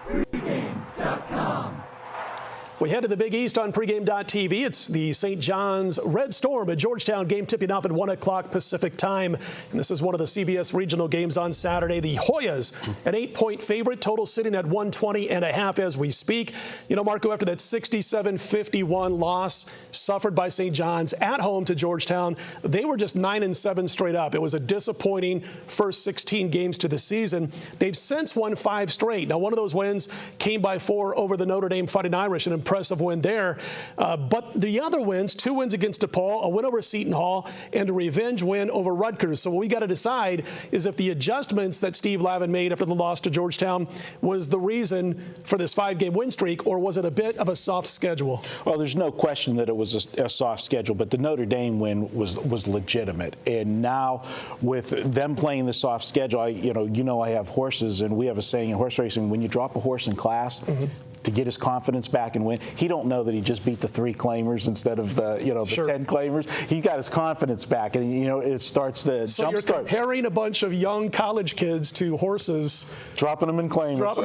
Pregame.com. We head to the Big East on pregame.tv. It's the St. John's Red Storm at Georgetown game tipping off at 1 o'clock Pacific time. And this is one of the CBS regional games on Saturday. The Hoyas, an 8-point favorite, total sitting at 120.5 as we speak. You know, Marco, after that 67-51 loss suffered by St. John's at home to Georgetown, they were just 9-7 straight up. It was a disappointing first 16 games to the season. They've since won 5 straight. Now, one of those wins came by 4 over the Notre Dame Fighting Irish, an impressive win there. But the other wins, 2 wins against DePaul, a win over Seton Hall, and a revenge win over Rutgers. So what we got to decide is if the adjustments that Steve Lavin made after the loss to Georgetown was the reason for this 5-game win streak, or was it a bit of a soft schedule? Well, there's no question that it was a soft schedule, but the Notre Dame win was legitimate. And now with them playing the soft schedule, I have horses, and we have a saying in horse racing, when you drop a horse in class, to get his confidence back and win. He don't know that he just beat the 3 claimers instead of the 10 claimers. He got his confidence back, and it starts the so jump you're start. Comparing a bunch of young college kids to horses, dropping them in claimers.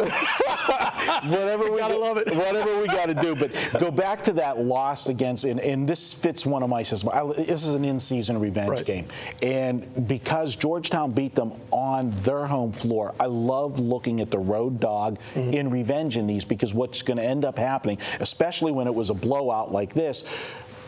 Whatever we gotta love it. Whatever we got to do, but go back to that loss against, and this fits one of my systems. This is an in-season revenge game, and because Georgetown beat them on their home floor, I love looking at the road dog in revenge in these, because what's going to end up happening, especially when it was a blowout like this,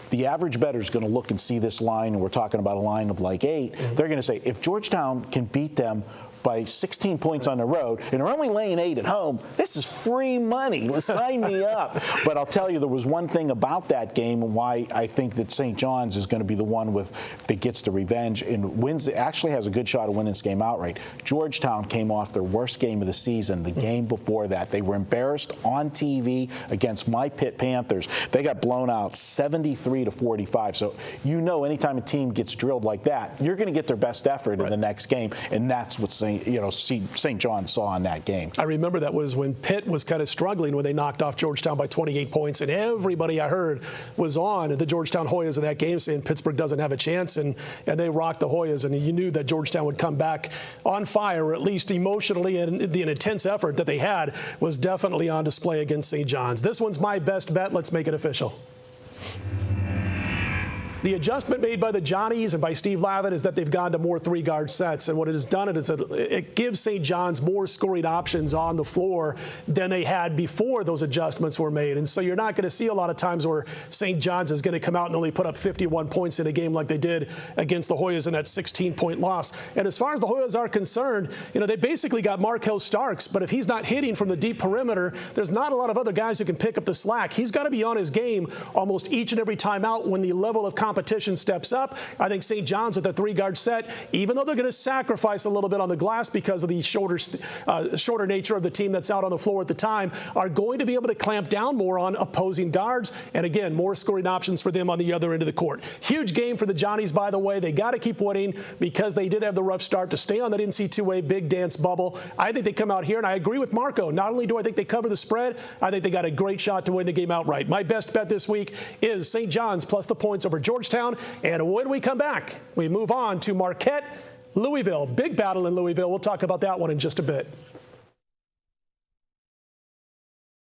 the average bettor is going to look and see this line, and we're talking about a line of like 8. They're going to say, if Georgetown can beat them by 16 points on the road, and are only laying 8 at home, this is free money. Sign me up. But I'll tell you, there was one thing about that game and why I think that St. John's is going to be the one that gets the revenge and wins. Actually has a good shot of winning this game outright. Georgetown came off their worst game of the season the game before that. They were embarrassed on TV against my Pitt Panthers. They got blown out 73-45. So anytime a team gets drilled like that, you're going to get their best effort in the next game, and that's what St. John saw in that game. I remember that was when Pitt was kind of struggling when they knocked off Georgetown by 28 points, and everybody I heard was on the Georgetown Hoyas in that game saying Pittsburgh doesn't have a chance, and they rocked the Hoyas, and you knew that Georgetown would come back on fire, or at least emotionally, and the intense effort that they had was definitely on display against St. John's. This one's my best bet. Let's make it official. The adjustment made by the Johnnies and by Steve Lavin is that they've gone to more 3-guard sets. And what it has done is it gives St. John's more scoring options on the floor than they had before those adjustments were made. And so you're not going to see a lot of times where St. John's is going to come out and only put up 51 points in a game like they did against the Hoyas in that 16-point loss. And as far as the Hoyas are concerned, they basically got Markel Starks. But if he's not hitting from the deep perimeter, there's not a lot of other guys who can pick up the slack. He's got to be on his game almost each and every time out when the level of competition steps up. I think St. John's with the 3-guard set, even though they're going to sacrifice a little bit on the glass because of the shorter nature of the team that's out on the floor at the time, are going to be able to clamp down more on opposing guards. And again, more scoring options for them on the other end of the court. Huge game for the Johnnies, by the way. They got to keep winning because they did have the rough start to stay on that NC2A big dance bubble. I think they come out here, and I agree with Marco. Not only do I think they cover the spread, I think they got a great shot to win the game outright. My best bet this week is St. John's plus the points over Georgetown. And when we come back, we move on to Marquette, Louisville. Big battle in Louisville. We'll talk about that one in just a bit.